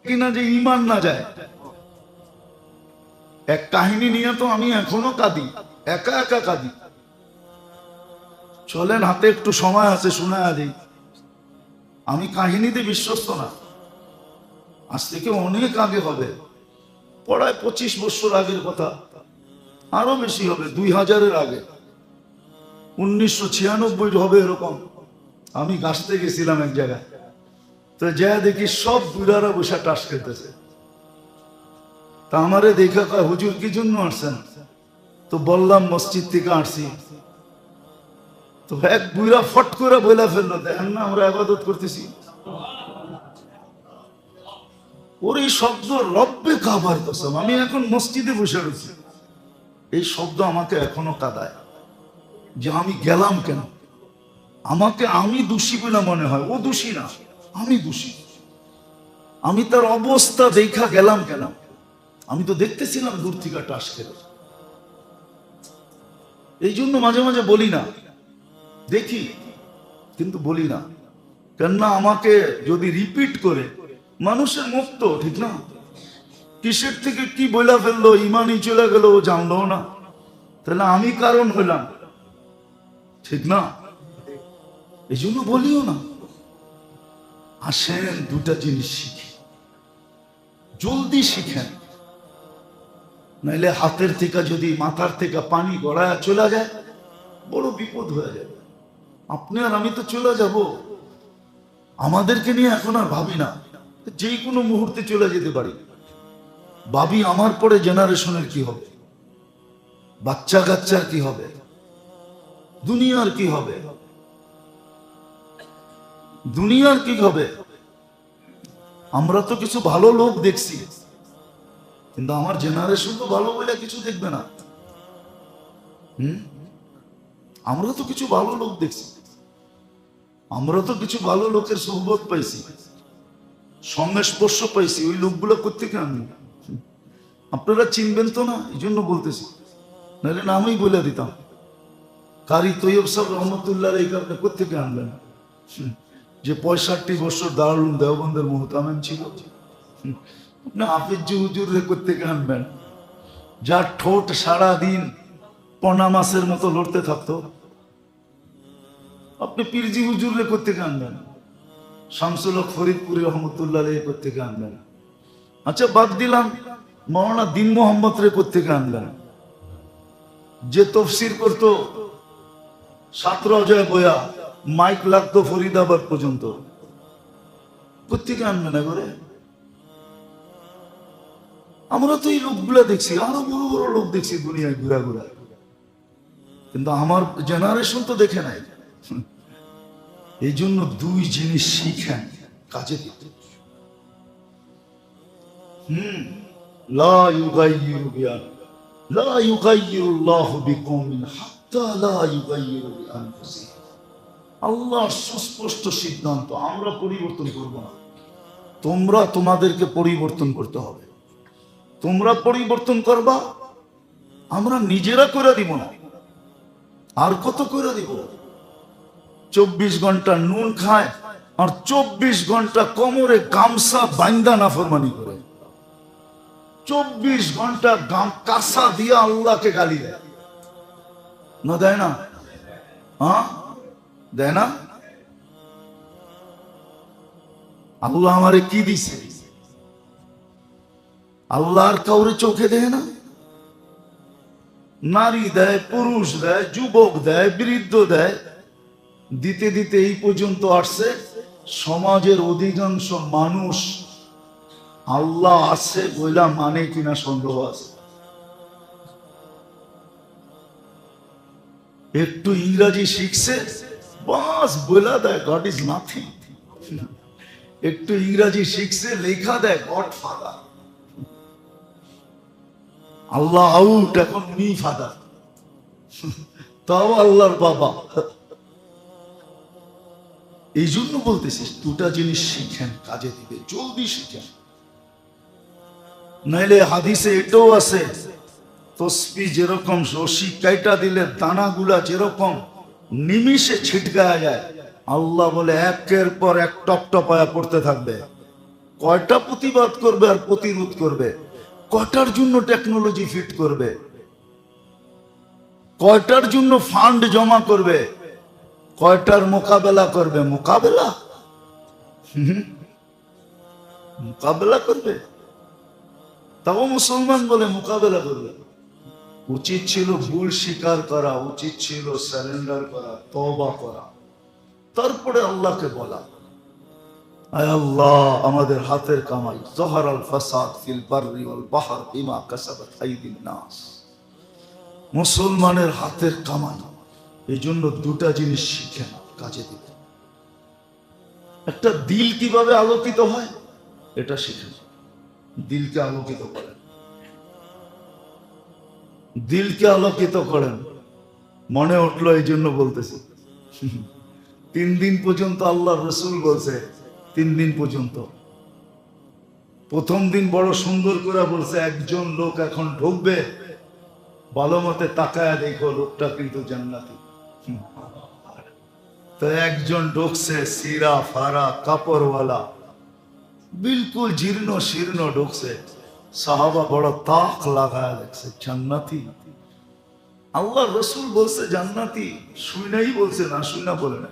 কিনা যে ইমান না যায়। এক কাহিনী নিয়ে তো আমি এখনো কাঁদি, একা একা কাঁদি। চলেন, হাতে একটু সময় আছে, শুনে দিই। আমি কাহিনীতে বিশ্বস্ত না, আজ থেকে অনেক আগে হবে, প্রায় 25 বছর আগের কথা, আরো বেশি হবে, 2000-এর আগে, 1996 হবে এরকম। আমি গাছতে গেছিলাম এক জায়গায়, তো যা দেখি সব বুড়ারা বসে টাস খেতেছে। তা আমারে দেখা কয়, হুজুর কি জন্য আসছেন? তো বললাম মসজিদ থেকে আসছি। তো এক বুড়া ফট করে বলে ফেললো, দেখেন না আমরা ইবাদত করতেছি। ওর এই শব্দ রব্বে কাবার কসম, আমি এখন মসজিদে বসে রয়েছি, এই শব্দ আমাকে এখনো কাঁদায় যে আমি গেলাম কেন। আমাকে আমি দোষী বলে মনে হয়, ও দোষী না, আমি দোষী। আমি তার অবস্থা দেখা গেলাম কেন? আমি তো দেখতেছিলাম দূর থেকে টাস খেলে। এই জন্য মাঝে মাঝে বলি না, দেখি কিন্তু বলি না, কেননা আমাকে যদি রিপিট করে, মানুষের মুক্ত ঠিক না, কিসের থেকে কি বইলা ফেললো, ইমানই চলে গেল, ও জানলো না, তাহলে আমি কারণ হইলাম, ঠিক না? এই জন্য বলিও না। আসেন দুটা জিনিস শিখি, জলদি শিখেন, নাইলে হাতের থেকে যদি মাথার থেকে পানি গড়ায় চলে যায়, বড় বিপদ হয়ে যাবে। আপনি আর আমি তো চলে যাব, আমাদেরকে নিয়ে এখন আর ভাবি না, যে কোনো মুহূর্তে চলে যেতে পারি। ভাবি আমার পরে জেনারেশনের কি হবে, বাচ্চা কাচ্চার কি হবে, দুনিয়ার কি হবে, দুনিয়ার কি হবে। আমরা তো কিছু ভালো লোক দেখছি, কিন্তু আমার জেনারেশন তো ভালো বলে কিছু দেখবে না। আমরা তো কিছু ভালো লোক দেখছি, আমরা তো কিছু ভালো লোকের সোহবত পাইছি, সংস্পর্শ পাইছি। ওই লোকগুলো কোত্থেকে আনবো? আপনারা চিনবেন তো না, এই জন্য বলতেছি, নাহলে নামই বলে দিতাম। কারি তৈয়ব সাহেব রহমতুল্লাহ এই কারণে কোত্থেকে আনবেন? যে 65 বছর দারুল দেওবন্দের মুহতামিম ছিল। আপনি হাফিজ হুজুর রে কোত্থেকে আনবেন, যার ঠোঁট সারাদিন পনা মাছের মতো লড়তে থাকতো? আপনি পীরজি হুজুর রে কোত্থেকে আনবেন? শামসুল হক ফরিদপুরি রহমতুল্লাহ রে কোত্থেকে আনবেন? আচ্ছা বাদ দিলাম, মৌলানা দিন মোহাম্মদ রে কোত্থেকে আনবেন? যে তফসির করতো ছাত্র অজয় বয়া, মাইক লাগতো ফরিদাবাদ পর্যন্ত, কোত্থেকে আনবেন এবারে? আমরা তো এই লোকগুলা দেখছি, আরো বড় বড় লোক দেখছি দুনিয়ায় ঘুরা ঘুরা, কিন্তু আমার জেনারেশন তো দেখে নাই। এই জন্য দুই জিনিস শিখেন, কাজে দিতে। লা ইউগাইয়িরু লা ইউগাইয়িরুল্লাহু বিকওমিন হাত্তা লা ইউগাইয়িরু বিআনফুসিহিম। আল্লাহর সুস্পষ্ট সিদ্ধান্ত, আমরা পরিবর্তন করব না, তোমরা তোমাদেরকে পরিবর্তন করতে হবে। তোমরা পরিবর্তন করবা, আমরা নিজেরা করে দিব না। আর কত করে দিব? 24 ঘন্টা নুন খায় আর 24 ঘন্টা কোমরে গামছা বান্দা নাফরমানি করে, 24 ঘন্টা কাঁসা দিয়া আল্লাহকে গালি দেয় না, দেয় না? হ্যাঁ দেয় না? আল্লাহ আমারে কি দিছে? আল্লাহর কাউরে চোখে দেয় না? নারী দেয়, পুরুষ দেয়, যুবক দেয়, বৃদ্ধ দেয়, দিতে দিতে এই পর্যন্ত আসছে। সমাজের অধিকাংশ মানুষ আল্লাহ আছে বইলা মানে কিনা সন্দেহ আছে। একটু ইংরাজি শিখছে, বাস বইলা দেয় গড ইজ নাথিং। একটু ইংরাজি শিখছে, লেখা দেয় গড ফাদার। আল্লাহ আউট, এখন মি ফাদার, তাও আল্লাহর বাবা। এই জন্য বলতেছিস দুটা জিনিস শিখেন, কাজে দিবে, জলদি শিখেন। নাইলে হাদিসে এটাও আছে, তসবি যেরকম রশি কাইটা দিলে দানাগুলা যেরকম নিমিষে ছিটকায়া যায়, আল্লাহ বলে একের পর এক টপ টপায়া পড়তে থাকবে। কয়টা প্রতিবাদ করবে আর প্রতিরোধ করবে, কয়টার জন্য টেকনোলজি ফিট করবে, কয়টার জন্য ফান্ড জমা করবে, কয়টার মোকাবেলা করবে? মোকাবেলা মোকাবেলা করবে, তাও মুসলমান বলে মোকাবেলা করবে। উচিত ছিল ভুল স্বীকার করা, উচিত ছিল সারেন্ডার করা, তওবা করা, তারপরে আল্লাহকে বলা, আয় আল্লাহ আমাদের হাতের কামাই, যহরাল ফাসাদ ফিল বাররি ওয়াল বাহর বিমা কাসাবাত আইদিন নাস। মুসলমানের হাতের কামাই, এই জন্য দুটা জিনিস শিখেন, কাজে দিবেন। একটা, দিল কিভাবে আলোকিত হয় এটা শিখেন, দিলকে আলোকিত করেন, দিলকে আলোকিত করেন। মনে উঠলো এই জন্য বলতেছি। 3 দিন পর্যন্ত আল্লাহ রসুল বলছে, 3 দিন পর্যন্ত। প্রথম দিন বড় সুন্দর করে বলছে, একজন লোক এখন ঢুকবে, ভালো মতে তাকায়া দেখো লোকটা কিন্তু জান্নাতি। তো একজন ঢুকছে, সিরা ফারা কাপড়ওয়ালা, বিলকুল জীর্ণ শীর্ণ ঢুকছে। সাহাবা বড় তাক লাগায় দেখছে, জান্নাতি। আল্লাহ রসুল বলছে জান্নাতি, শুনাই বলছে, না শুনা বলে না,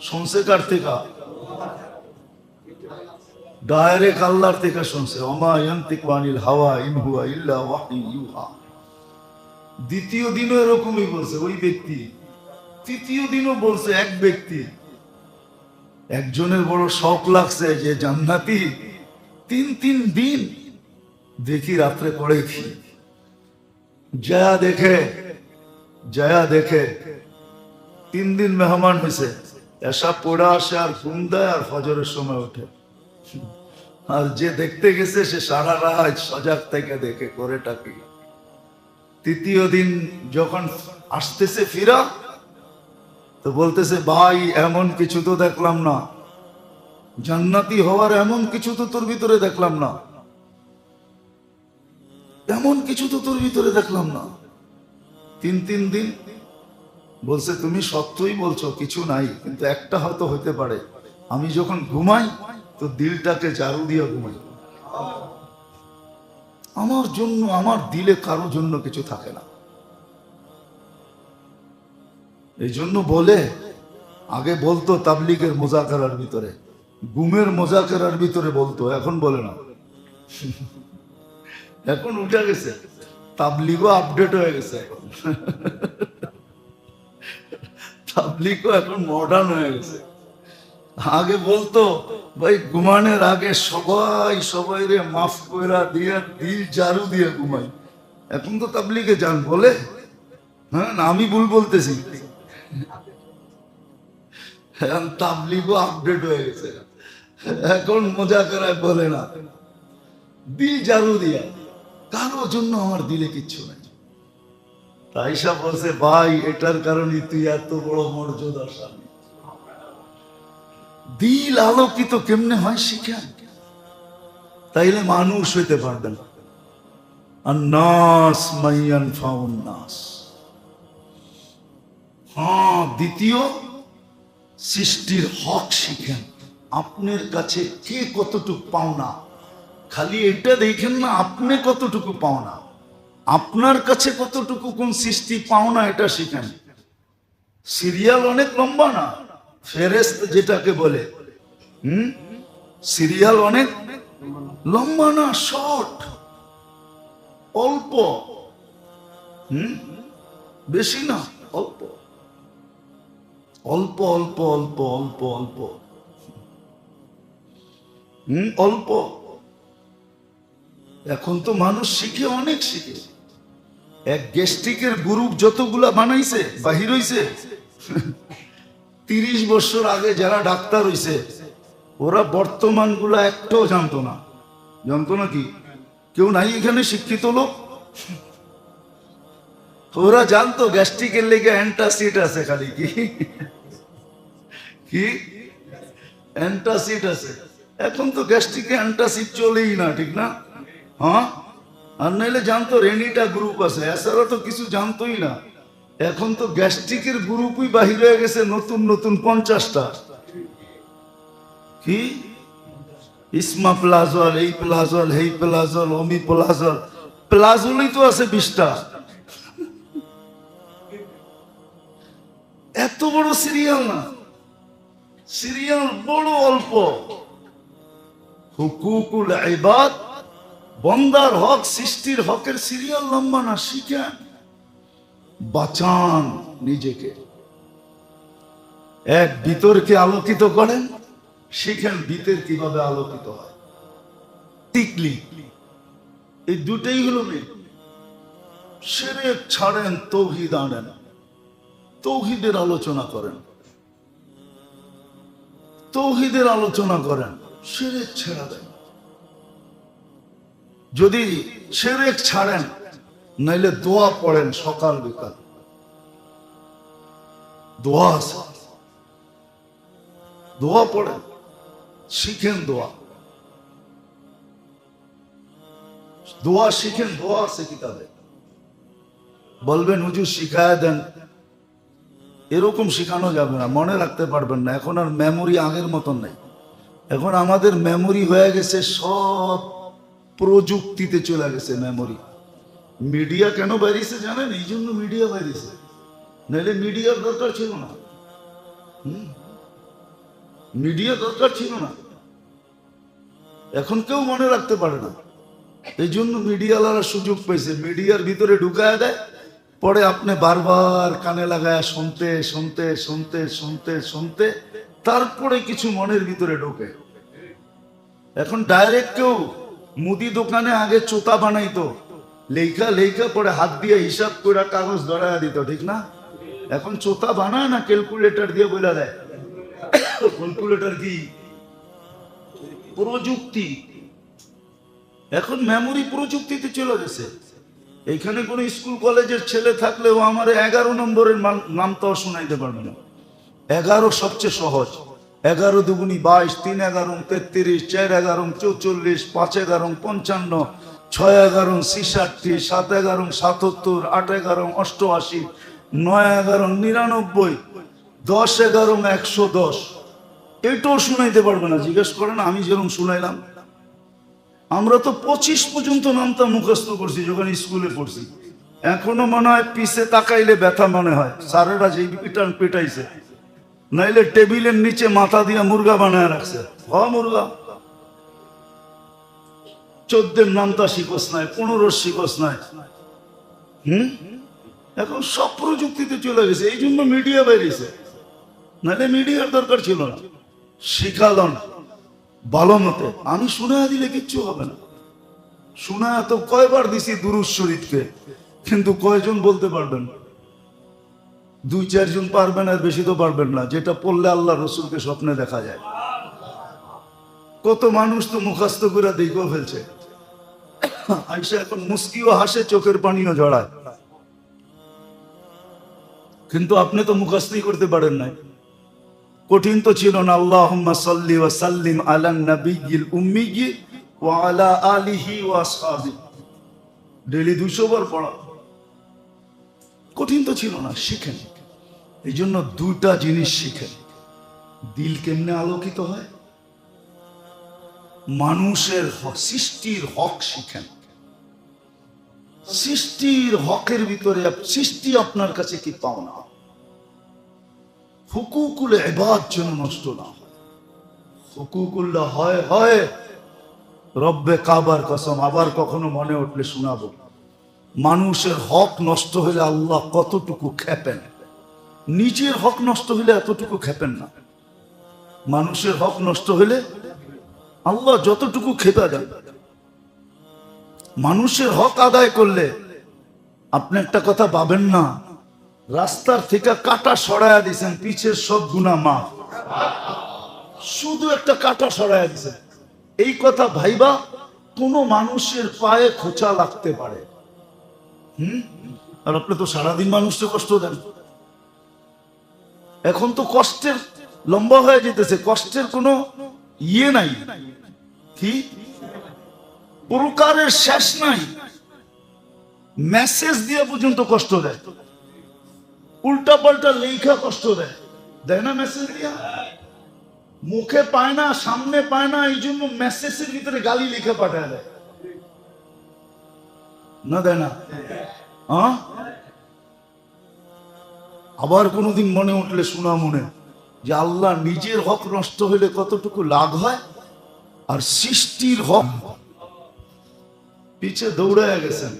শুনছে কার থেকে? ডাইরেক্ট আল্লাহর থেকে শুনছে। ওমা ইয়ান্তিকু আনিল হাওয়া ইন হুয়া ইল্লা ওয়াহয়ুন ইউহা। দ্বিতীয় দিনও এরকমই বলছে ওই ব্যক্তি, তৃতীয় দিনও বলছে এক ব্যক্তি। একজনের বড় শখ লাগছে যে জান্নাতি, 3 দিন দেখি রাত্রে পড়ে কি জয়া দেখে 3 দিন মেহমান হয়েছে, এসা পড়া আসে আর ঘুম দেয় আর ফজরের সময় ওঠে। আর যে দেখতে গেছে সে সারা রাত সজাগ থেকে দেখে করেটা কি। তৃতীয় দিন যখন আসতেছে ফিরা, তো বলতেছে ভাই এমন কিছু তো দেখলাম না, জান্নাতি হওয়ার এমন কিছু তো তোর ভিতরে দেখলাম না, এমন কিছু তো তোর ভিতরে দেখলাম না। 3 দিন বলছে তুমি সত্যই বলছো, কিছু নাই, কিন্তু একটা হয়তো হতে পারে, আমি যখন ঘুমাই তো দিলটাকে ঝাড়ু দিয়ে ঘুমাই, আমার জন্য, আমার দিলে কারো জন্য কিছু থাকে না। এই জন্য বলে, আগে বলতো তাবলিগের মোজাকারার ভিতরে, গুমের মোজাকারার ভিতরে বলতো, এখন বলে না। এখন উঠে গেছে, তাবলিগও আপডেট হয়ে গেছে, তাবলিগও এখন মডার্ন হয়ে গেছে। আগে বলতো ভাই ঘুমানোর আগে সবাই রে মাফ কইরা দিয়ে দিল ঝাড়ু দিয়ে ঘুমাই। এখন তো তাবলিগে যান বলে, হ্যাঁ না আমি ভুল বলতেছি? এখন তাবলিগও আপডেট হয়ে গেছে, এখন মজা করায় বলে না, দিল ঝাড়ু দিয়া, কারোর জন্য আমার দিলে কিচ্ছু নাই। তাইসা বলছে ভাই এটার কারণে তুই এত বড় মর্যাদার স্বামী। দিল আলোকিত কেমনে হয় শিখেন, তাইলে মানুষ হইতে পারবেন। আন্নাস মাইয়ান ফাউন নাস। হ্যাঁ, দ্বিতীয়, সৃষ্টির হক শিখেন। আপনার কাছে কে কতটুকু পাওনা, খালি এটা দেখেন না আপনি কতটুকু পাওনা, আপনার কাছে কতটুকু কোন সৃষ্টি পাওনা এটা শিখেন। সিরিয়াল অনেক লম্বা না, ফেরেশত যেটাকে বলে, সিরিয়াল অনেক লম্বা না, শর্ট, অল্প, বেশি না, অল্প অল্প অল্প অল্প অল্প অল্প অল্প। এখন তো মানুষ শিখে, অনেক শিখে। এক গ্যাস্ট্রিকের গ্রুপ যতগুলা বানাইছে, বাহির হইছে, 30 বছর আগে যারা ডাক্তার হইছে ওরা বর্তমান গুলা একটাও জানতো না। জানতো না কি? কেউ নাই এখানে শিক্ষিত লোক? ওরা জানতো গ্যাস্ট্রিকের লেগে অ্যান্টাসিড আছে, খালি কি কি অ্যান্টাসিড আছে। এখন তো গ্যাস্ট্রিকে অ্যান্টাসিড চলেই না, ঠিক না? হ্যাঁ, আর নাইলে জানতো রেনিটা গ্রুপ আছে, এছাড়া তো কিছু জানতোই না। এখন তো গ্যাস্ট্রিকের গ্রুপই বাহির হয়ে গেছে নতুন নতুন 50টা। কি ইসমা প্লাজল, এই প্লাজল, হেই প্লাজল, অমি প্লাজল, প্লাজলই তো আছে 20টা। এত বড় সিরিয়াল না, সিরিয়াল বড় অল্প। হুকুকুল ইবাদ, বন্দার হক, সৃষ্টির হকের সিরিয়াল লম্বা না। শিখেন, বাঁচান নিজেকে। এক ভিতরকে আলোকিত করেন, শিখেন ভিতর কিভাবে আলোকিত হয়। টিকলি, এই দুটেই হলো মেয়ে। শিরক ছাড়েন, তৌহিদ আনেন, তৌহিদের আলোচনা করেন, তৌহিদের আলোচনা করেন, শিরক ছেড়ে দেন। যদি শিরক ছাড়েন, নাইলে দোয়া পড়েন সকাল বিকাল। দোয়া আছে, দোয়া পড়েন, শিখেন দোয়া, দোয়া শিখেন। দোয়া আছে কিতাবে। বলবেন হুজুর শিখায় দেন, এরকম শিখানো যাবে না, মনে রাখতে পারবেন না। এখন আর মেমোরি আগের মতন নাই। এখন আমাদের মেমোরি হয়ে গেছে সব প্রযুক্তিতে চলে গেছে মেমোরি। মিডিয়া কেন বেরিয়েছে জানেন? এই জন্য মিডিয়া বেরিয়েছে, নাহলে মিডিয়ার দরকার ছিল না। মিডিয়া দরকার ছিল না, এখন কেউ মনে রাখতে পারে না। এই জন্য মিডিয়াওয়ালারা সুযোগ পেয়েছে, মিডিয়ার ভিতরে ঢুকায় দেয়, পরে আপনি বারবার কানে লাগায় শুনতে শুনতে শুনতে শুনতে শুনতে তারপরে কিছু মনের ভিতরে ঢোকে। এখন ডাইরেক্ট কেউ মুদি দোকানে আগে চোতা বানাইতো, লেখা লেখা পরে হাত দিয়ে হিসাব করে কাগজ ধরায় দিত, ঠিক না? এখন চোতা বানায় না, ক্যালকুলেটর দিয়ে বলে দেয়। ক্যালকুলেটর কি? প্রযুক্তি। এখন মেমোরি প্রযুক্তিতে চলে গেছে। এইখানে কোন স্কুল কলেজের ছেলে থাকলেও আমার 11 নম্বরের নামটাও শোনাইতে পারবে না। 11 সবচেয়ে সহজ। 11 দুগুনি 22, 3 11 33, 4 11 44, 5 11 55, 6 11 66, 7 11 77, 8 11 88, 9 11 99, 10 11 110। এটাও শুনাইতে পারবে না। জিজ্ঞেস করে না আমি যেরকম শুনাইলাম। আমরা তো 25 পর্যন্ত নামটা মুখস্থ করছি যখন স্কুলে পড়ছি। এখনো মনে হয় পিছে তাকাইলে ব্যথা মনে হয়। স্যারেরা যেই পিটান পিটাইছে, নাইলে টেবিলের নিচে মাথা দিয়ে মুরগা বানায় রাখছে। মুরগা 14 নামটা শিখোস নাই, 15 শিখোস নাই। এখন সব প্রযুক্তিতে চলে গেছে, এই জন্য মিডিয়া বেরিয়েছে, নাইলে মিডিয়ার দরকার ছিল না। শিখালন ভালো মতো। আমি শুনে দিলে কিচ্ছু হবে না। শোনা তো কয়বার দিছি দুরূদ শরীফকে, কিন্তু কয়জন বলতে পারবেন? 2-4 জন পারবেন, আর বেশি তো পারবেন না। যেটা পড়লে আল্লাহ রসুলকে স্বপ্নে দেখা যায়। কত মানুষ তো মুখস্থ করে দেখেও ফেলছে। আইসা এখন মুস্কিও হাসে, চোখের পানিও জড়ায়, কিন্তু আপনি তো মুখস্থই করতে পারেন নাই। কঠিন তো ছিল না। আল্লাহুম্মা সাল্লি ওয়া সাল্লিম আলা নাবিয়্যিল উম্মি ওয়া আলা আলিহি ওয়া আসহাবিহি, ডেইলি 200 বার পড়া। কঠিন তো ছিল না। শিখেন। এই জন্য 2টা জিনিস শিখেন। দিল কেমনে আলোকিত হয়, মানুষের সৃষ্টির হক শিখেন। সৃষ্টির হকের ভিতরে সৃষ্টি আপনার কাছে কি পাওনা, হুকুকুল ইবাদ যেন নষ্ট না হয়। হুকুকুল্লাহ হয় হয় রব্বে কাবার কসম, আবার কখনো মনে উঠলে শোনাবো। মানুষের হক নষ্ট হলে আল্লাহ কতটুকু খেপেন, নিজের হক নষ্ট হলে এতটুকু খেপেন না। মানুষের হক নষ্ট হলে আল্লাহ যতটুকু খেপে দেন। মানুষের হক আদায় করলে আপনি একটা কথা পাবেন না, রাস্তার থেকে কাটা সরাইয়া দিয়েছেন, পিছের সব গুনাহ মাফ। শুধু একটা কাটা সরাইয়া দিয়েছেন, এই কথা ভাইবা কোন মানুষের পায়ে খোঁচা লাগতে পারে। আর আপনি তো সারাদিন মানুষকে কষ্ট দেন। এখন তো কষ্টের লম্বা হয়ে যেতেছে, কষ্টের কোনো ইয়ে নাই, কি প্রকারের শেষ নাই। মেসেজ দিয়ে পর্যন্ত কষ্ট দেয়, উল্টা পাল্টা লেখা কষ্ট দেয়, দেয় না মেসেজ দিয়া? মুখে পায় না, সামনে পায় না, এই জন্য মেসেজের ভিতরে গালি লিখে পাঠায় দেয়, না দেয় না? হ্যাঁ, আবার কোনোদিন মনে উঠলে শোনা মনে যে আল্লাহ নিজের হক নষ্ট হইলে কতটুকু লাভ হয়, আর সৃষ্টির হক পিছে দৌড়ায় গেছেন,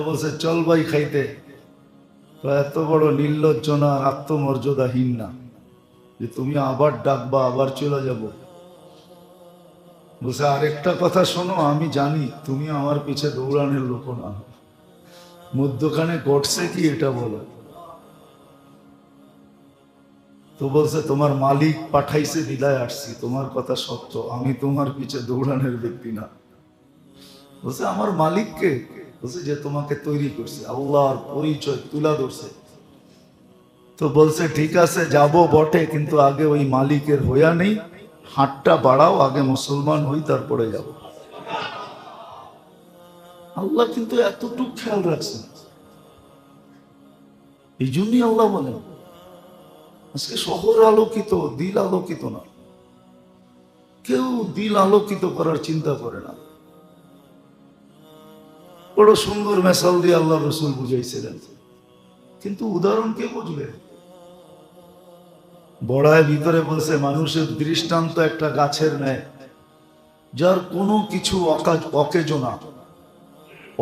বলছে চল ভাই খাইতে। তো এত বড় নির্লজ্জ না, আত্মমর্যাদাহীন না যে তুমি আবার ডাকবা আবার চলে যাব? বলছে আরেকটা কথা শোনো, আমি জানি তুমি আমার পিছে দৌড়ানোর লোক না, মধ্যখানে ঘটছে কি এটা বলো। তো বলছে তোমার মালিক পাঠাইছে বিদায় আসছি, তোমার কথা সত্য, আমি তোমার পিছে দৌড়ানোর ব্যক্তি না। বলছে আমার মালিককে? বলছে যে তোমাকে তৈরি করছে, আল্লাহর পরিচয় তুলা ধরছে। তো বলছে ঠিক আছে যাব বটে, কিন্তু আগে ওই মালিকের হইয়া নেই, হাতটা বাড়াও, আগে মুসলমান হই তারপরে যাব। আল্লাহ কিন্তু এতটুকু খেয়াল রাখছেন। এই জন্যই আল্লাহ বলেন আজকে শহর আলোকিত, দিল আলোকিত না। কেউ দিল আলোকিত করার চিন্তা করে না। বড় সুন্দর মেসাল দিয়ে আল্লাহ রসুল বুঝাইছিলেন, কিন্তু উদাহরণ কে বুঝবে? বড়ায় ভিতরে বলছে মানুষের দৃষ্টান্ত একটা গাছের ন্যায়, যার কোনো কিছু অকেজো না,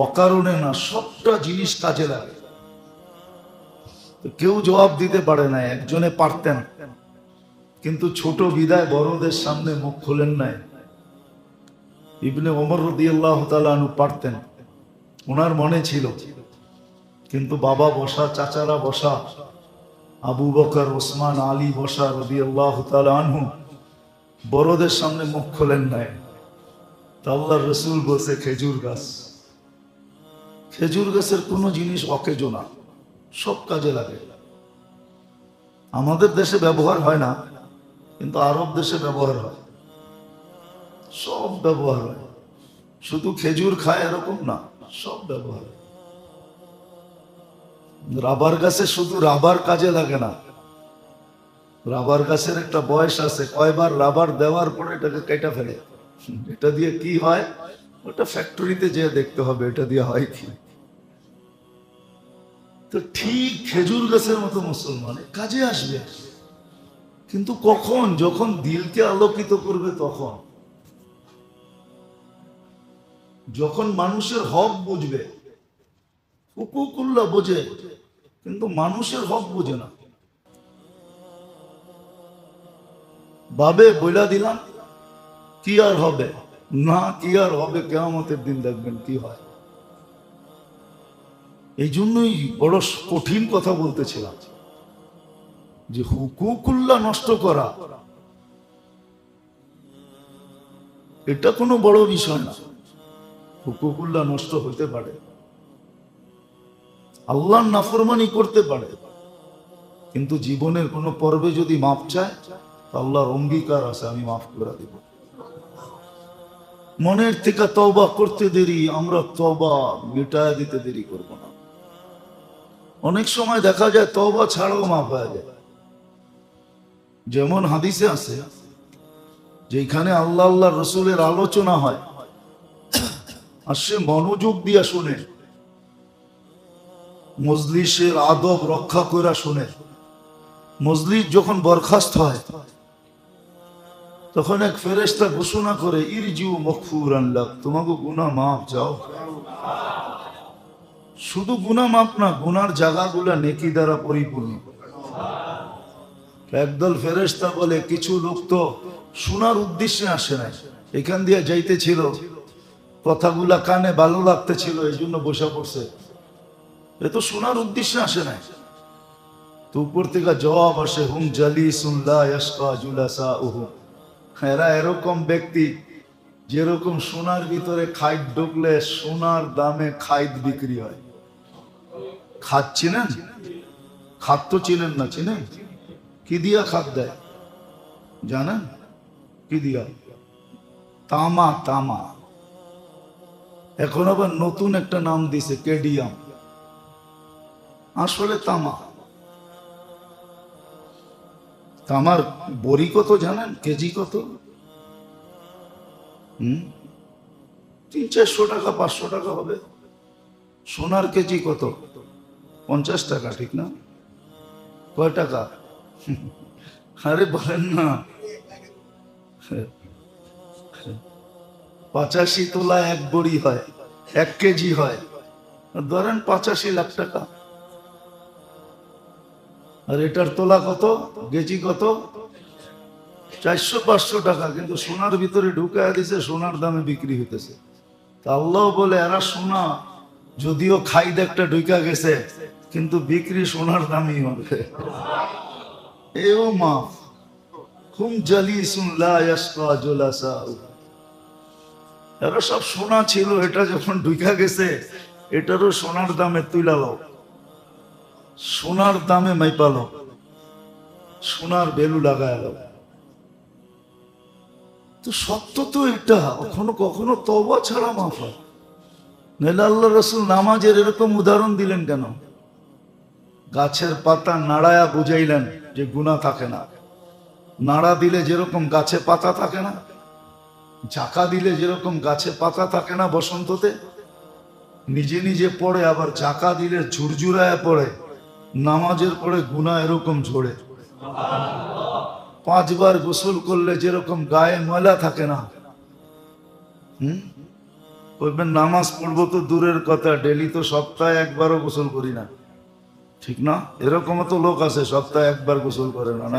অকারণে না, সবটা জিনিস কাজে লাগে। কেউ জবাব দিতে পারে না, একজনে পারতেন, কিন্তু ছোট বিদায় বড়দের সামনে মুখ খোলেন নাই। ইবনে ওমর রাদিয়াল্লাহু তাআলা আনহু পারতেন, ওনার মনে ছিল, কিন্তু বাবা বসা, চাচারা বসা, আবু বকর, ওসমান, আলী বসা রাদিয়াল্লাহু তাআলা আনহু, বড়দের সামনে মুখ খোলেন নাই। তা আল্লাহর রাসূল বলছে খেজুর গাছ, খেজুর গাছের কোনো জিনিস অকেজো না, সব কাজে লাগে। আমাদের দেশে ব্যবহার হয় না, কিন্তু আরব দেশে ব্যবহার হয়, সব ব্যবহার হয়। শুধু খেজুর খায় এরকম না, সব ব্যবহার হয়। রাবার গাছে শুধু রাবার কাজে লাগে না, রাবার গাছের একটা বয়স আছে, কয়বার রাবার দেওয়ার পরে এটাকে কেটে ফেলে। এটা দিয়ে কি হয় ওটা ফ্যাক্টরিতে যেয়ে দেখতে হবে, এটা দিয়ে হয় কি। তো ঠিক খেজুর গাছের মতো মুসলমান কাজে আসবে, কিন্তু কখন? যখন দিলকে আলোকিত করবে, তখন, যখন মানুষের হক বুঝবে। হুকুকুল্লাহ বোঝে, কিন্তু মানুষের হক বুঝে না। ভাবে বইলা দিলাম, কি আর হবে? না, কি আর হবে? কিয়ামতের দিন দেখবেন কি হয়। এই জন্যই বড় কঠিন কথা বলতেছিলাম যে হুকুকুল্লাহ নষ্ট করা এটা কোনো বড় বিষয় না। হুকুকুল্লাহ নষ্ট হতে পারে, আল্লাহর নাফরমানি করতে পারে, কিন্তু জীবনের কোনো পর্বে যদি মাপ চায়, আল্লাহর অঙ্গীকার আছে, আমি মাফ করে দেব। মনের থেকে তওবা করতে দেরি, আমরা তওবা মিটায় দিতে দেরি করব না। অনেক সময় দেখা যায় তওবা ছাড়াও মাফ হয়ে যায়। যেমন হাদিসে আছে, যেখানে আল্লাহ আল্লাহ রসুলের আলোচনা হয় আর সে মনোযোগ দিয়া শুনে, মজলিসের আদব রক্ষা করে শুনে, মজলিস যখন বরখাস্ত হয় তখন এক ফেরেশতা ঘোষণা করে, ইরজিউ মাগফুরান লাক, তোমাকে গুনাহ মাফ যাও। শুধু গুনাহ মাফ না, গুনার জায়গাগুলা নেকি দ্বারা পরিপূর্ণ। একদল ফেরেশতা বলে, কিছু লোক তো শোনার উদ্দেশ্যে আসে নাই, এখান দিয়ে যাইতেছিল, কথাগুলা কানে ভালো লাগতেছিল, এই জন্য বসে পড়ছে, এ তো শোনার উদ্দেশ্যে আসে নাই। তো উপর থেকে জবাব আসে, হুম জালিসুন লা ইয়াশকা জুলাসাউহু, এরা এরকম ব্যক্তি যেরকম সোনার ভিতরে খাইদ ঢুকলে সোনার দামে খাইদ বিক্রি হয়। খাদ চিনেন? খাদ তো চিনেন না, চিনেন? কি দিয়া খাদ দেয় জানেন? কি দিয়া? তামা। তামা। এখন আবার নতুন একটা নাম দিছে, কেডিয়াম, আসলে তামা। আমার বড়ি কত জানেন? কেজি কত? 300-400 টাকা, 500 টাকা হবে। সোনার কেজি কত? 50 টাকা, ঠিক না? কয় টাকা? আরে বলেন না। 85 তোলা এক বড়ি হয়, 1 কেজি হয়, ধরেন 85 লাখ টাকা। আর এটার তোলা কত, কেজি কত? 400-500 টাকা। কিন্তু সোনার ভিতরে ঢুকায় দিছে, সোনার দামে বিক্রি হইতেছে। তা আল্লাহ বলে এরা সোনা যদিও খাইদ একটা ঢুকা গেছে, কিন্তু বিক্রি সোনার দামই হবে। এও মাফ হুম জালিসুন লা ইয়াশকা জুলাসাউ। এরা সব সোনা ছিল, এটা যখন ঢুকা গেছে এটারও সোনার দামে তুইলালো, সোনার দামে মাইপালো, সোনার বেলু লাগালো। তো সত্য তো এটা, কখনো কখনো তওবা ছাড়া মাফ হয়। নাহলে আল্লাহ রাসূল নামাজের এরকম উদাহরণ দিলেন কেন? গাছের পাতা নাড়ায়া বুঝাইলেন যে গুনাহ থাকে না। নাড়া দিলে যেরকম গাছে পাতা থাকে না, ঝাঁকা দিলে যেরকম গাছে পাতা থাকে না বসন্ততে, নিজে নিজে পড়ে, আবার ঝাঁকা দিলে ঝুরঝুরায় পড়ে। নামাজের পরে গুনাহ এরকম ঝরে। 5 বার গোসল করলে যেরকম গায়ে ময়লা থাকে না, বলবেন নামাজ পড়বো তো দূরের কথা, ডেলি তো সপ্তাহে একবারও গোসল করি না, ঠিক না? এরকম তো লোক আছে সপ্তাহে একবার গোসল করে না, না?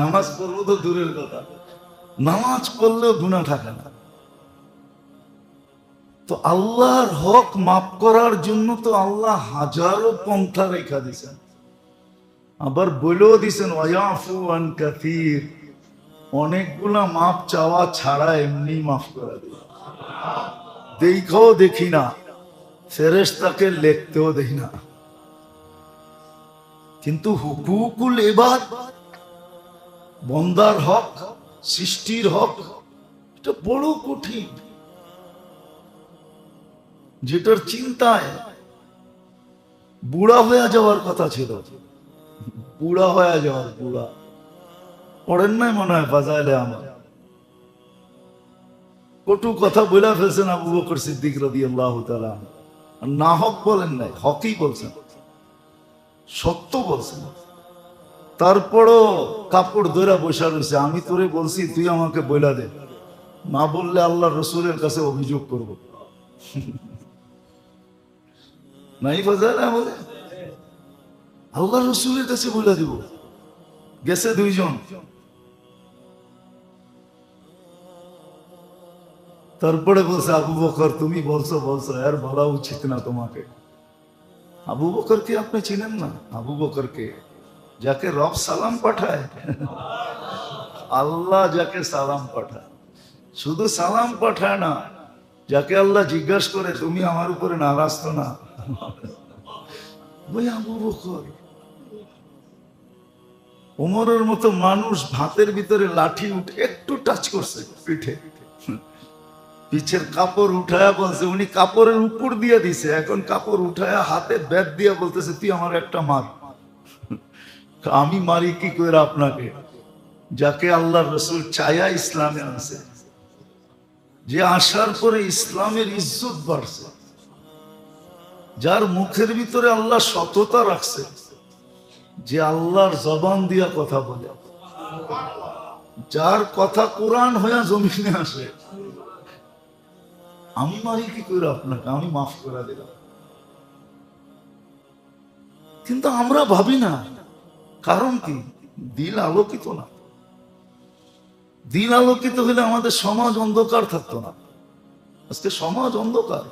নামাজ পড়বো তো দূরের কথা, নামাজ পড়লেও গুনাহ থাকে না। তো আল্লাহর হক মাফ করার জন্য তো আল্লাহ হাজারো পন্থা রেখা দিছেন। আবার বলেও দিছেন ওয়ায়াফু আন কাসীর, অনেকগুলা মাপ চাওয়া ছাড়া এমনি মাফ করে দিই। দেখাও দেখি না, ফেরেশতাকে লিখতেও দেখি না। কিন্তু হুকুকুল ইবাদ, বন্দার হক, সৃষ্টির হক, এটা বড় কঠিন, যেটার চিন্তায় বুড়া হয়ে যাওয়ার কথা ছিল। বুড়া হয়ে যাওয়ার, বুড়া পড়েন নাই মনে হয় ফাজাইলে আমার। কটু কথা বলে ফেলছেন আবু বকর সিদ্দিক রাদিয়াল্লাহু তাআলা। না হক বলেন নাই, হকই বলছেন, সত্য বলছেন। তারপরও কাপড় ধরে বসে রয়েছে, আমি তোরে বলছি তুই আমাকে বইলা দে, না বললে আল্লাহ রসুলের কাছে অভিযোগ করব। নাই ফাজাইলে বলে আল্লাহ রসুলের কাছে বইলা দিব। গেছে 2 জন, তারপরে বলছে আবু বকর তুমি বলছো আর বলা উচিত না তোমাকে। আবু বকরকে আপনি চিনেন না? আবু বকরকে যাকে রব সালাম পাঠায়, আল্লাহ যাকে সালাম পাঠায়, শুধু সালাম পাঠায় না, যাকে আল্লাহ জিজ্ঞাসা করে তুমি আমার উপরে নারাজ তো না, ওই আবু বকর। ওমরের মতো মানুষ ভাতের ভিতরে লাঠি উঠে একটু টাচ করছে পিঠে, পিছের কাপড় উঠায়া বলছে, উনি কাপড়ের উপর দিয়ে দিছে, এখন কাপড় উঠায়া হাতে ব্যাট দিয়া বলতেছে তুই আমার একটা মার। আমি মারি কি করে আপনাকে, যাকে আল্লাহ রসুল চায়া ইসলামে আনছে, যে আসার পরে ইসলামের ইজ্জত বাড়ছে, যার মুখের ভিতরে আল্লাহ সততা রাখছে, যে আল্লাহর জবান দিয়া কথা বলে, যার কথা কোরআন হইয়া জমিনে আসে। আমি মারি কি করে আপনাকে, আমি মাফ করে দিলাম। কিন্তু আমরা ভাবি না, কারণ কি? দিল আলোকিত না। দিল আলোকিত হলে আমাদের সমাজ অন্ধকার থাকতো না। আজকে সমাজ অন্ধকার,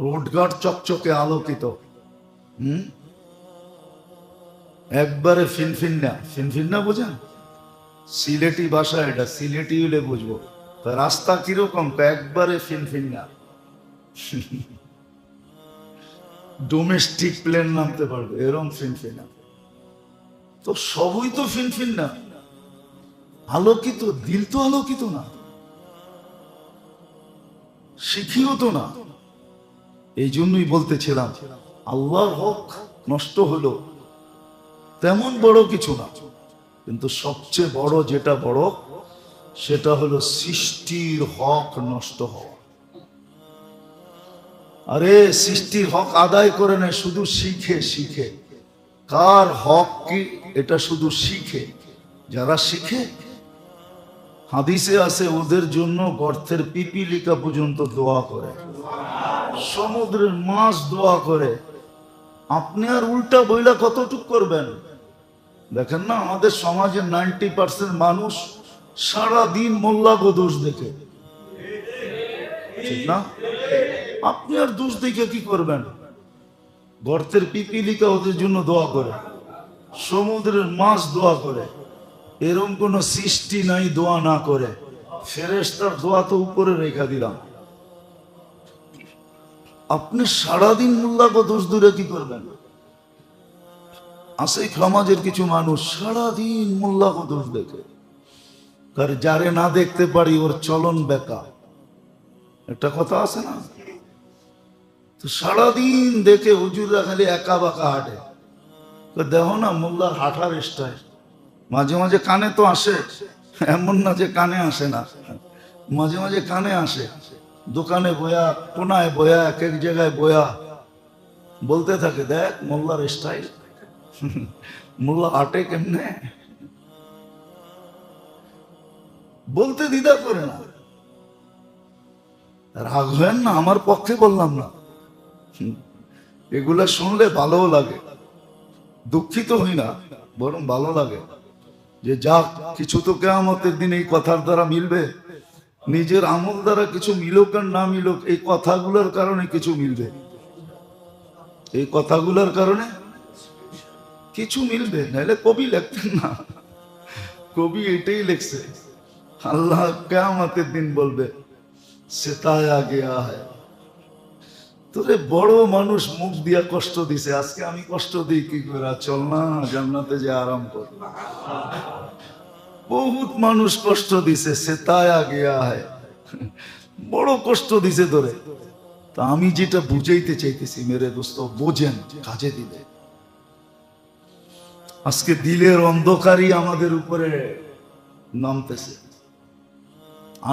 রোডঘাট চকচকে আলোকিত, একবারে ফিনফিন্না। ফিনফিন্না বোঝেন? সিলেটি ভাষা এটা, সিলেটি হলে বুঝবো। রাস্তা কিরকম? একবারে ফিনফিন্না, ডোমেস্টিক প্লেন নামতে পারবে এরকম ফিনফিন্না। তো সবই তো ফিনফিন্না, আলোকিত। দিল তো আলোকিত না, শিখিও তো না। এই জন্যই বলতেছিলাম আল্লাহর হক নষ্ট হলো, তেমন বড় কিছু না, কিন্তু সবচেয়ে বড় যেটা বড় সেটা হলো সৃষ্টির হক নষ্ট হওয়া। আরে সৃষ্টির হক আদায় করে না, শুধু শিখে শিখে কার হক কি এটা শুধু শিখে। যারা শিখে, হাদিসে আছে ওদের জন্য গর্তের পিপিলিকা পর্যন্ত দোয়া করে, সমুদ্রের মাছ দোয়া করে। আপনি আর উল্টা বইলা কতটুক করবেন? দেখেন না আমাদের সমাজের 90% মানুষ সারা দিন মোল্লাকে দোষ দেখে, ঠিক না? আপনি আর দোষ দেখে কি করবেন? গর্তের পিপিলিকা ওদের জন্য দোয়া করে, সমুদ্রের মাছ দোয়া করে। এরকম কোন সৃষ্টি নাই দোয়া না করে। ফেরেশতার দোয়া তো উপরে রেখা দিলাম। আপনি সারাদিন মোল্লাকে দোষ দূরে কি করবেন? আছে সমাজের কিছু মানুষ সারাদিন মোল্লাকে দোষ দেখে, যারে না দেখতে পারি ওর চলন বেকা, একটা কথা আছে না? তো সারাদিন দেখে হুজুররা খালি একা বাঁকা হাঁটে। দেখো না মোল্লার হাঁটার স্টাইল। মাঝে মাঝে কানে তো আসে, এমন না যে কানে আসে না, মাঝে মাঝে কানে আসে। দোকানে বয়া, কোনায় বয়া, এক এক জায়গায় বয়া বলতে থাকে, দেখ মোল্লার স্টাইল, মোল্লা হাঁটে কেমনে, বলতে দ্বিধা করে না। রাগ হয় না, আমার পক্ষে বললাম না। এগুলা শুনলে ভালোও লাগে, দুঃখিত হই না, বরং ভালো লাগে যে যাক কিছু তো কিয়ামতের দিন এই কথার দ্বারা মিলবে। নিজের আমল দ্বারা কিছু মিলুক আর না মিলুক, এই কথাগুলোর কারণে কিছু মিলবে। এই কথাগুলোর কারণে কিছু মিলবে, নাহলে কবি লিখতেন না। কবি এটাই লিখছে, আল্লাহ কিয়ামতের দিন বলবে সেতায়া গেয়া হয়। তোরে বড় মানুষ মুখ দিয়া কষ্ট দিছে, আজকে আমি কষ্ট দিই কি করে? চল না জান্নাতে যে আরাম কর। বহুত মানুষ কষ্ট দিছে, সেতায়া গেয়া হয়, বড় কষ্ট দিছে তোরে। তা আমি যেটা বুঝাইতে চাইতেছি মেরে দোস্ত, বোঝেন, কাজে দিলে। আজকে দিলের অন্ধকারই আমাদের উপরে নামতেছে।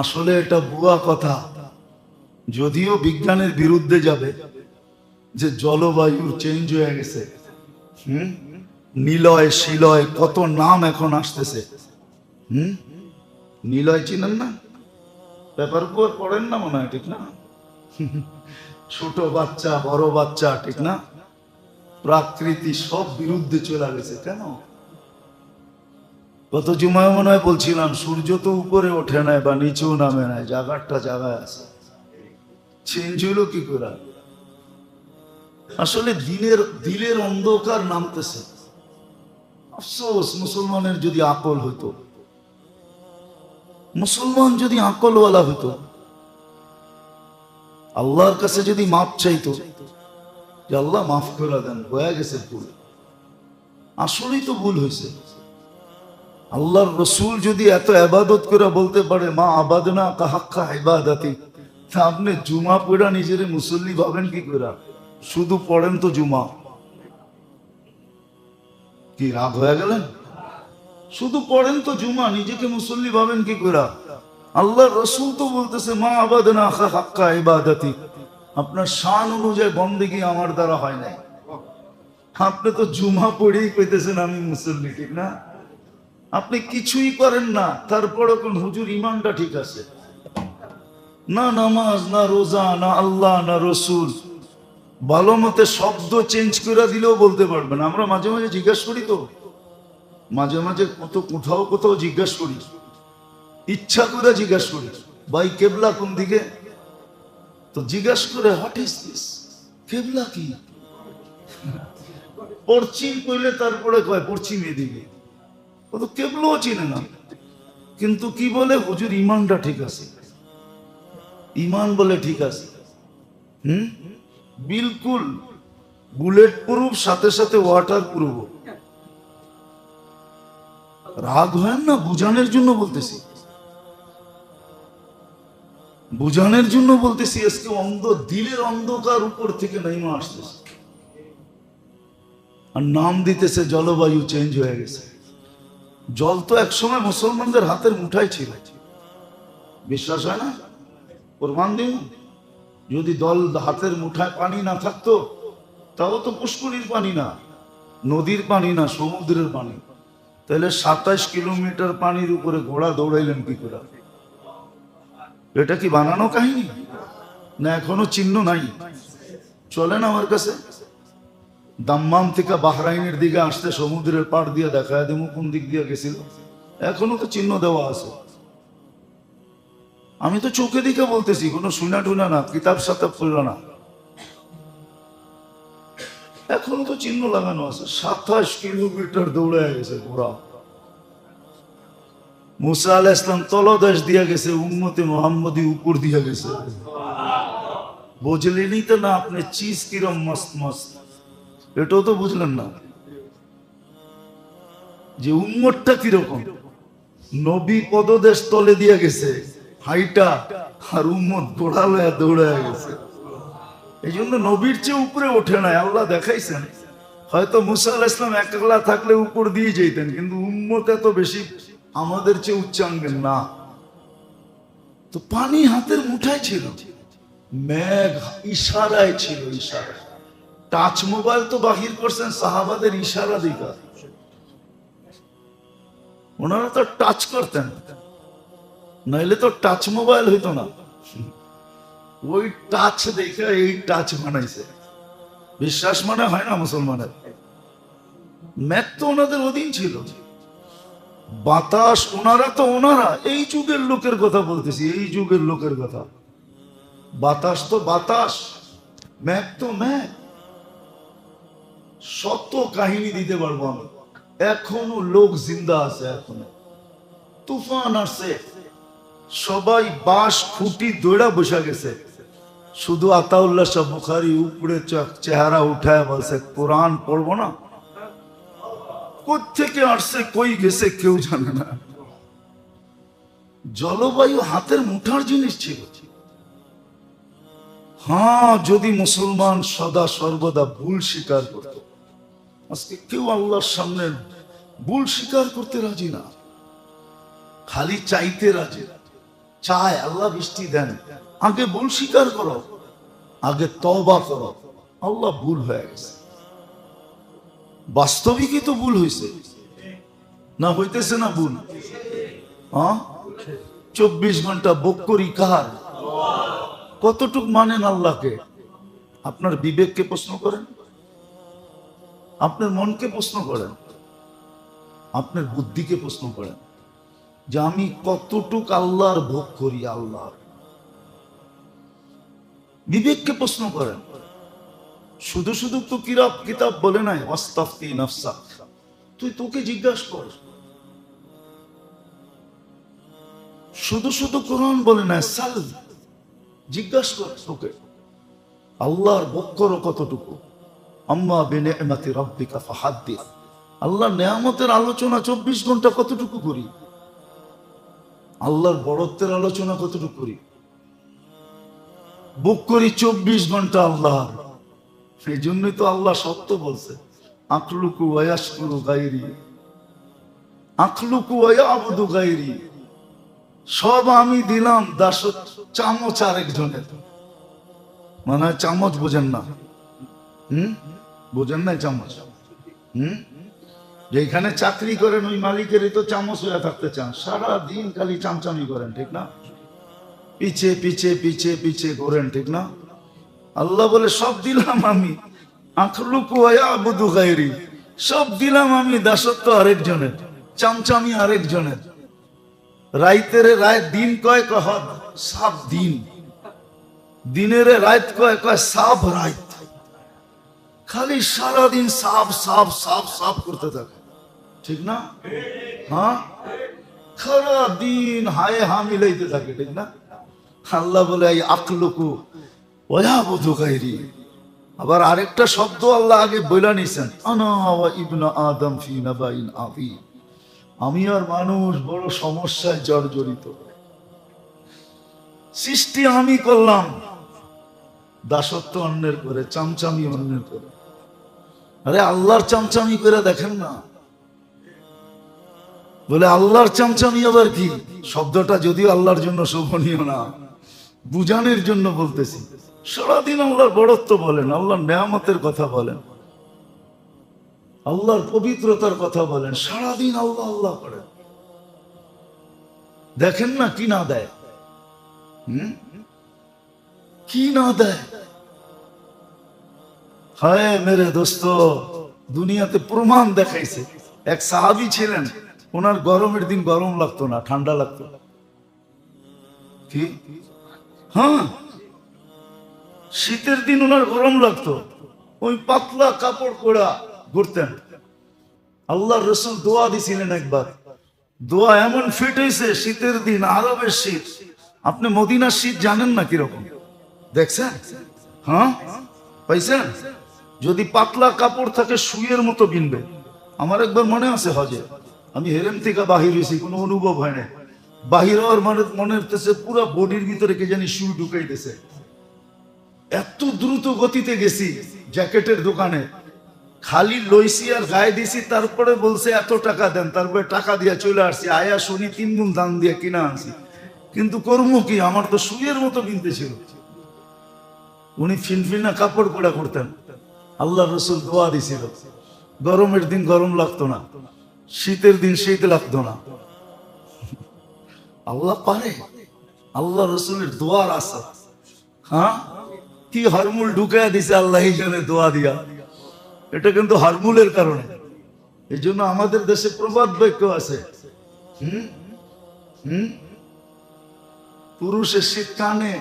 আসলে এটা বুয়া কথা, যদিও বিজ্ঞানের বিরুদ্ধে যাবে যে জলবায়ু চেঞ্জ হয়ে গেছে। নিলয় শিলয় কত নাম এখন আসতেছে। নিলয় চিনেন না? পেপার পড়েন না মনে হয়, ঠিক না? ছোট বাচ্চা বড় বাচ্চা, ঠিক না? প্রকৃতি সব বিরুদ্ধে চলে গেছে। কেন? গত জুমায় মনে হয় বলছিলাম, সূর্য তো উপরে ওঠে নাই বা নিচেও নামে নাই, জায়গাটা জায়গায় আছে। চেঞ্জ হলো কি করে? আসলে দিলের অন্ধকার নামতেছে। আফসোস, মুসলমানের যদি আকল হইতো, মুসলমান যদি আকলওয়ালা হইতো, আল্লাহর কাছে যদি মাপ চাইতো যে আল্লাহ মাফ করে দেন, হয়ে গেছে ভুল, আসলেই তো ভুল হয়েছে। আল্লাহর রসুল যদি এত ইবাদত করে বলতে পারে মা আবাদনা কাহাক্কা ইবাদাতি, তা আপনি জুমা পড়া নিজের মুসল্লি ভাবেন কি করে? শুধু পড়েন তো জুমা, কি রাগ হয়ে গেলেন? শুধু পড়েন তো জুমা, নিজেকে মুসল্লি ভাবেন কি করে? আল্লাহর রসুল তো বলতেছে মা আবাদনা কাহাক্কা ইবাদাতি, আপনার শান অনুযায়ী বন্দেগী আমার দ্বারা হয় নাই। আপনি তো জুমা পড়েই কইতেছেন আমি মুসল্লি, ঠিক না? আপনি কিছুই করেন না, তারপরে কোন হুজুর ইমানটা ঠিক আছে না? নামাজ না, রোজা না, আল্লাহ না রসুল, ভালো মতে শব্দ চেঞ্জ করে দিলেও বলতে পারবেন। আমরা মাঝে মাঝে জিজ্ঞাসা করি তো, মাঝে মাঝে কোথাও কোথাও জিজ্ঞাসা করি, ইচ্ছা করে জিজ্ঞাসা করি, ভাই কেবলা কোন দিকে? তো জিজ্ঞাসা করে হোয়াট ইজ দিস, কেবলা কি? পশ্চিম কইলে তারপরে কয় পশ্চিম এদিকে। ও তো কেবলাও চিনে না, কিন্তু কি বলে হুজুর ইমানটা ঠিক আছে। ইমান বলে ঠিক আছে, বিলকুল বুলেট প্রুফ, সাথে সাথে ওয়াটার প্রুফ। রাগ হয় না, বুঝানোর জন্য বলতেছি, বুঝানোর জন্য বলতেছি। আজকে দিলের অন্ধকার উপর থেকে নেমে আসতেছে। আর নাম দিতেছে জলবায়ু চেঞ্জ হয়ে গেছে। জল তো একসময় মুসলমানদের হাতের মুঠায় ছিল। বিশ্বাস হয় না? প্রমাণ দিন। যদি দল হাতের মুঠায় পানি না থাকতো, তাও তো পুষ্করির পানি না, নদীর পানি না, সমুদ্রের পানি। তাহলে 27 কিলোমিটার পানির উপরে ঘোড়া দৌড়াইলেন কি করে? এটা কি বানানো কাহিনী না এখনো চিহ্ন নাই? চলেন আমার কাছে, দাম্মাম থেকে বাহরাইনের দিকে আসতে সমুদ্রের পাড় দিয়ে দেখায় দেবো কোন দিক দিয়ে গেছিল। এখনো তো চিহ্ন দেওয়া আছে। আমি তো চোখে দিকে বলতেছি, কোনো শুনা টুনা না, কিতাব সাতাব পড়ল না। এখনো তো চিহ্ন লাগানো আছে। 27 কিলোমিটার দৌড়ে গেছে ঘোড়া। মুসা আলাইহিস সালাম তলদেশ দিয়ে গেছে, উম্মতে মুহাম্মদি উপর দিয়ে গেছে। বুঝলেনই তো না আপনি চিজ কিরম মস্ত মস্ত, এটাও তো বুঝলেন না যে উম্মতটা কিরকম। নবী পদদেশ তলে দিয়ে গেছে হাইটা, আর উম্মত ঘোড়া লয়া দৌড়ায় গেছে। এই জন্য নবীর চেয়ে উপরে ওঠে নাই। আল্লাহ দেখাইছেন হয়তো মুসা আলাইহিস সালাম একলা থাকলে উপর দিয়ে যেতেন, কিন্তু উম্মত এত বেশি আমাদের চেয়ে উচ্চাঙ্গের না। তো পানি হাতের মুঠায় ছিল, মেঘ ইশারায় ছিল, ইশারায়। টাচ মোবাইল তো বাহির করছেন সাহাবাদের ইশারা দিকা। ওনারা তো টাচ করতেন, নাইলে তো টাচ মোবাইল হইতো না। ওই টাচ দেখে এই টাচ বানাইছে। বিশ্বাস মানে হয় না মুসলমানের। মেঘ তো ওনাদের অধীন ছিল, বাতাস ওনারা এই যুগের লোকের কথা বলতেছি, এই যুগের লোকের কথা। বাতাস তো বাতাস, মেঘ তো মেঘ। শত কাহিনী দিতে পারবো আমি। এখনো লোক জিন্দা আছে, এখনো তুফান আসছে, সবাই বাঁশ খুঁটি দৌড়া বসে গেছে। শুধু আতাউল্লাহ শাহ বুখারী উপরে চেহারা উঠায় বলছে কোরআন পড়বো না। কোত্থেকে আসছে কই গেছে কেউ জানে না। জলবায়ু হাতের মুঠার জিনিস ছিল। হ্যাঁ, যদি মুসলমান সদা সর্বদা ভুল স্বীকার করত। আজকে কেউ আল্লাহর সামনে ভুল স্বীকার করতে রাজি না, খালি চাইতে রাজি। চায় আল্লাহ বৃষ্টি দেন, আগে ভুল স্বীকার করো, আগে তওবা করো। আল্লাহ ভুল হয়ে গেছে, বাস্তবিকই তো ভুল হয়েছে না, হইতেছে না ভুল? হ্যাঁ, 24 ঘন্টা বক্করি কার? কতটুক মানেন আল্লাহকে? আপনার বিবেককে প্রশ্ন করেন, আপনার মনকে প্রশ্ন করেন, আপনার বুদ্ধিকে প্রশ্ন করেন যে আমি কতটুক আল্লাহর ভোগ করি। আল্লাহ বিবেককে প্রশ্ন করেন। শুধু শুধু তো কিতাব বলে নাই ওয়াস্তাফতি নাফসাক, তুই তোকে জিজ্ঞাসা কর। শুধু শুধু কোরআন বলে নাই, সাল জিজ্ঞাসা কর তোকে আল্লাহর ভোগ করো কতটুকু। আম্মা বিনিআমাতি রাব্বিকা ফাহাদ্দিস, আল্লাহর নেয়ামতের আলোচনা 24 ঘন্টা কতটুকু করি? আল্লাহর বড়ত্বের আলোচনা কতটুকু করি? বুক করি 24 ঘন্টা আল্লাহর। সেই জন্যই তো আল্লাহ সত্য বলছে, আখলুকু ওয়া ইয়াশকুরু গায়রি, আখলুকু ওয়া ইয়াবুদু গায়রি। সব আমি দিলাম, দাসত্ব চামচ আরেকজনের। মানে চামচ বোঝেন না? বোঝেন না চামচ? যেখানে চাকরি করেন ওই মালিকেরই তো চামচ হয়ে থাকতে চান, সারা দিন খালি চামচামি করেন, ঠিক না? পিছে পিছে পিছে পিছে করেন, ঠিক না? আল্লাহ বলে সব দিলাম আমি, আখলুকু ওয়া ইয়াবুদু গায়রি, সব দিলাম আমি, দাসত্ব আরেকজনের, চামচামি আরেকজনের। রাইতের রাত দিন কয় কহ সাব দিন, দিনের রাত কয় কয় সাব রাত। খালি সারাদিন সাফ সাফ সাফ সাফ করতে থাকে, ঠিক না? হ্যাঁ, সারা দিন হায় হা মিলাইতে থাকে, ঠিক না? আল্লাহ বলে এই আখলুকু ওয়া ইয়াবুদু গায়রি। আবার আরেকটা শব্দ আল্লাহ আগে বইলা নিছেন, আনা ওয়া ইবনু আদম ফি নাবাইন আযীম, আমি আর মানুষ বড় সমস্যায় জর্জরিত। সৃষ্টি আমি করলাম, দাসত্ব অন্যের করে, চামচামি অন্যের করে। আরে আল্লাহর চামচামি করে দেখেন না। বলে আল্লাহর চামচামি আবার কি? শব্দটা যদিও আল্লাহর জন্য শোভনীয় না, বুঝানোর জন্য বলতেছি। সারাদিন আল্লাহর বড়ত্ব বলেন, আল্লাহর নেয়ামতের কথা বলেন, আল্লাহর পবিত্রতার কথা বলেন, সারাদিন আল্লাহ আল্লাহ করেন। দেখেন না কি না দেয়, কি না দেয়। হায় মেরে দোস্ত, দুনিয়াতে প্রমাণ দেখাইছে। এক সাহাবী ছিলেন, ওনার গরমের দিন গরম লাগতো না, ঠান্ডা লাগতো। কি? হ্যাঁ, শীতের দিন ওনার গরম লাগতো, ওই পাতলা কাপড় পরা ঘুরতেন। আল্লাহর রাসূল দোয়া দিছিলেন একবার, দোয়া এমন ফিট হয়েছে, শীতের দিন আরবের শীত। আপনি মদিনার শীত জানেন না কিরকম, দেখছেন? হ্যাঁ, পাইছেন? যদি পাতলা কাপড় থাকে শুয়ের মতো বিনবে। আমার একবার মনে আছে, হজে আমি হেরেম থেকে বাহির হয়েছি, কোনো অনুভব হয় না। বাহির হওয়ার মনে হতেছে পুরো বডির ভিতরে কে জানি শুই ঢুকাইতেছে। এত দ্রুত গতিতে গেছি, জ্যাকেটের দোকানে খালি লইছি আর গায়ে দিছি, তারপরে বলছে এত টাকা দেন, তারপরে টাকা দিয়ে চলে আসছি। আয়া শুনি 3 গুণ দাম দিয়ে কিনা আনছি, কিন্তু কর্ম কি, আমার তো শুয়ের মতো কিনতে ছিল। উনি ফিনফিনা কাপড় পরা করতেন। আল্লাহ রসুল দোয়া দিছিল, গরমের দিন গরম লাগতো না, শীতের দিন শীত লাগতো না। আল্লাহ পারে, আল্লাহ রসুলের দোয়ার আশা। হ্যাঁ, কি হরমুল ঢুকাইয়া দিছে আল্লাহ এই জন্য দোয়া দিয়া। এটা কিন্তু হরমুলের কারণে। এই জন্য আমাদের দেশে প্রবাদ বাক্য আছে, পুরুষের শীত কানে,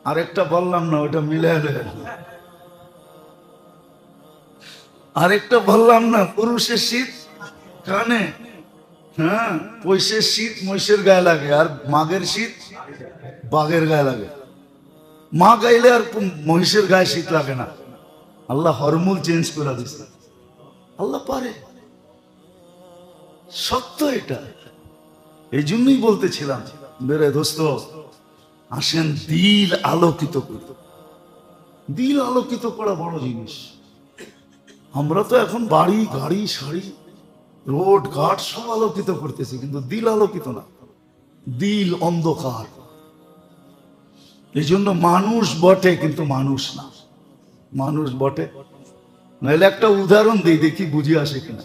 আর একটা বললাম না, ওটা মিলে আরেকটা বললাম না, পুরুষের শীত কানে। হ্যাঁ, পয়সের শীত মহিষের গায়ে লাগে, আর মাঘের শীত বাঘের গায়ে লাগে। মা গাইলে আর মহিষের গায়ে শীত লাগে না। আল্লাহ হরমুল চেঞ্জ করে দিচ্ছে। আল্লাহ পারে, সত্য এটা। এই জন্যই বলতেছিলাম, মেরে দোস্ত আসেন দিল আলোকিত করি। দিল আলোকিত করা বড় জিনিস। আমরা তো এখন বাড়ি গাড়ি শাড়ি রোড ঘাট সব আলোকিত করতেছি, কিন্তু দিল আলোকিত না, দিল অন্ধকার। এই জন্য মানুষ বটে কিন্তু মানুষ না, মানুষ বটে। নাহলে একটা উদাহরণ দিই, দেখি বুঝে আসে কিনা।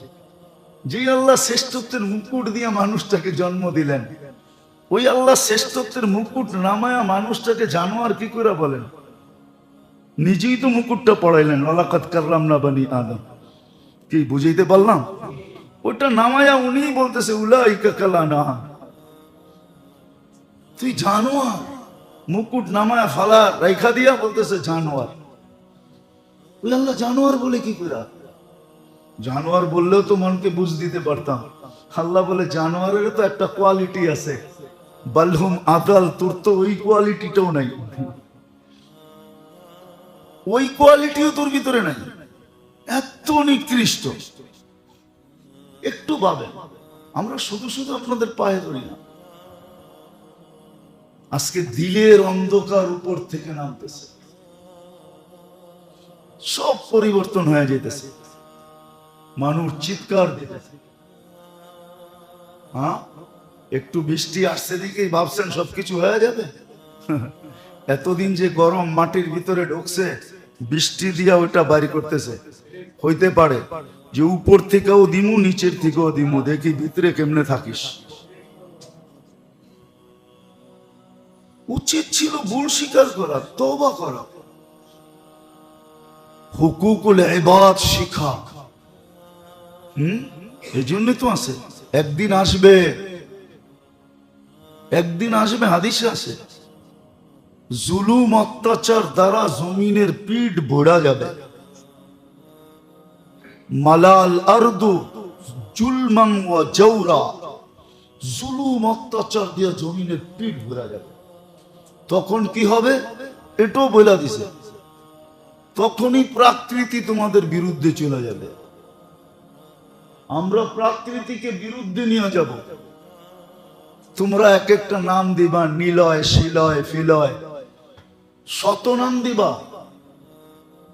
যে আল্লাহ শ্রেষ্ঠত্বের মুকুট দিয়ে মানুষটাকে জন্ম দিলেন, ওই আল্লাহ শ্রেষ্ঠত্বের মুকুট নামায়া মানুষটাকে জানোয়ার কি করে বলেন? নিজেই তো মুকুটটা পড়াইলেন, ওয়ালাকাদ কাররামনা বানি আদম। কি বুঝাইতে পারলাম? ওটা নামায়া উনি বলতেছে উলাইকা কাল আনআম। তুই জানোয়ার, মুকুট নামায়া ফালা রাইখা দিয়া বলতেছে জানোয়ার। ওই আল্লাহ জানোয়ার বলে কি করে? জানোয়ার বললেও তো মনকে বুঝ দিতে পারতাম। আল্লাহ বলে জানোয়ারের তো একটা কোয়ালিটি আছে, বালহুম আদাল, তোর তো ওই কোয়ালিটিটাও নাই, ওই কোয়ালিটিও তোর ভিতরে নাই, এত নিকৃষ্ট। একটু ভাবেন, আমরা শুধু শুধু আপনাদের পায়ে ধরি না। আজকে দিলের অন্ধকার উপর থেকে নামতেছে, সব পরিবর্তন হয়ে যেতেছে, মানুষ চিৎকার দিতেছে। হ্যাঁ, একটু বৃষ্টি আসছে দিকেই ভাবছেন সবকিছু হয়ে যাবে। এতদিন যে গরম মাটির ভিতরে ঢুকছে, বৃষ্টি দিয়া ওইটা বাড়ি করতেছে। হইতে পারে যে উপর থেকেও দিমু, নিচের থেকেও দিমু, দেখি ভিতরে কেমনে থাকিস। উচিত ছিল ভুল স্বীকার করা, তওবা করা, হুকুকুল ইবাদ শিখা। এই জন্যই তো আছে, একদিন আসবে, একদিন আসবে, হাদিসে আছে, জুলুম অত্যাচার দ্বারা জমিনের পিঠ ভরা যাবে। মালাল আরদু জুলমান ওয়া জাওরা, জুলুম অত্যাচার দিয়ে জমিনের পিঠ ভরা যাবে। তখন কি হবে এটাও বলে দিছে, তখনই প্রকৃতি তোমাদের বিরুদ্ধে চলে যাবে। আমরা প্রকৃতিকে বিরুদ্ধে নিয়ে যাব। তোমরা এক একটা নাম দিবা, নিলয় শিলয় ফিলয়, শত নাম দিবা।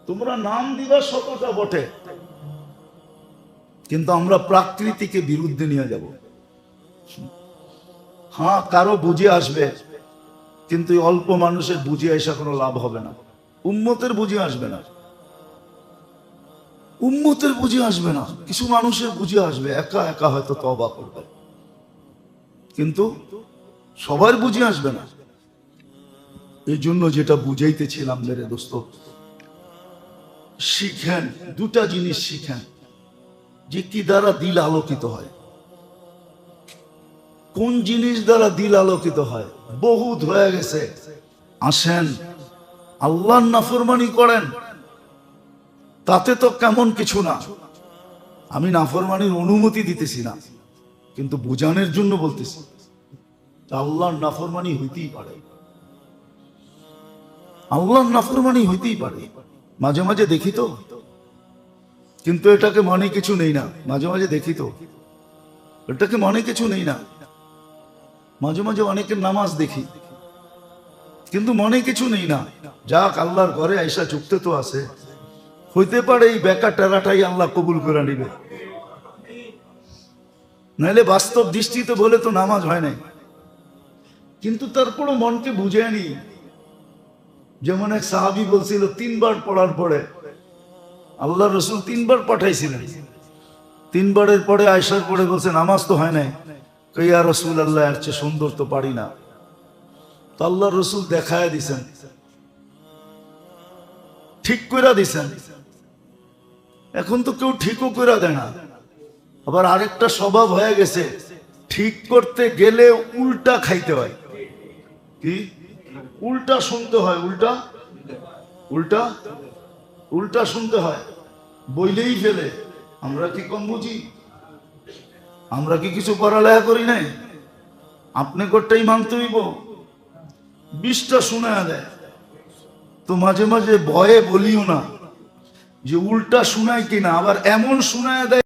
তোমরা নাম দিবা শতটা বটে, কিন্তু আমরা প্রাকৃতিকে বিরুদ্ধে নিয়ে যাব। হ্যাঁ, কারো বুঝে আসবে, কিন্তু এই অল্প মানুষের বুঝে আসা কোনো লাভ হবে না। উম্মতের বুঝে আসবে না, উম্মতের বুঝে আসবে না, কিছু মানুষের বুঝে আসবে, একা একা হয়তো তওবা করবে, কিন্তু সবার বুঝে আসবে না। এই জন্য যেটা বুঝাইতেছিলাম মেরে দোস্ত, শিখেন, দুটা জিনিস শিখেন, যে কি দ্বারা দিল আলোকিত হয়। কোন জিনিস দ্বারা দিল আলোকিত হয়? বহুত হয়ে গেছে। আসেন আল্লাহর নাফরমানি করেন, তাতে তো কেমন কিছু না। আমি নাফরমানির অনুমতি দিতেছি না, কিন্তু বোঝানোর জন্য বলতেছি আল্লাহর নাফরমানি হইতেই পারে, আল্লাহর নাফরমানি হইতেই পারে। মাঝে মাঝে দেখি তো, কিন্তু এটাকে মনে কিছু নেই না। মাঝে মাঝে দেখি তো, এটাকে মনে কিছু নেই না। মাঝে মাঝে অনেকের নামাজ দেখি, কিন্তু মনে কিছু নেই না। যাক, আল্লাহর ঘরে আইসা চুক্তে তো আছে, হইতে পারে এই বেকার টেরাটাই আল্লাহ কবুল করে নিবে, নাহলে বাস্তব দৃষ্টিতে বলে তো নামাজ হয় নাই। কিন্তু তারপরও মনকে বুঝে নি। যেমন এক সাহাবী বলছিল, 3 বার পড়ার পরে আল্লাহ রসুল 3 বার পাঠাইছিলেন। 3 বারের পরে আয়সার পরে বলছে নামাজ তো হয় নাই। ইয়া রাসূলুল্লাহ, এর চেয়ে সুন্দর তো পারি না। তো আল্লাহ রসুল দেখায় দিছেন, ঠিক করে দিছেন। এখন তো কেউ ঠিকও করে দেয় না। আবার আরেকটা স্বভাব হয়ে গেছে, ঠিক করতে গেলে উল্টা খাইতে হয়। কি? উল্টা শুনতে হয়, উল্টা উল্টা উল্টা শুনতে হয়, বইলেই ফেলে। আমরা কি কম বুঝি? আমরা কি কিছু পড়ালেখা করি নাই? আপনি কোটটাই মানতে হইব, 20টা শোনা দেয়। তো মাঝে মাঝে ভয়ে বলিও না যে উল্টা শোনায় কিনা, আবার এমন শোনায় দেয়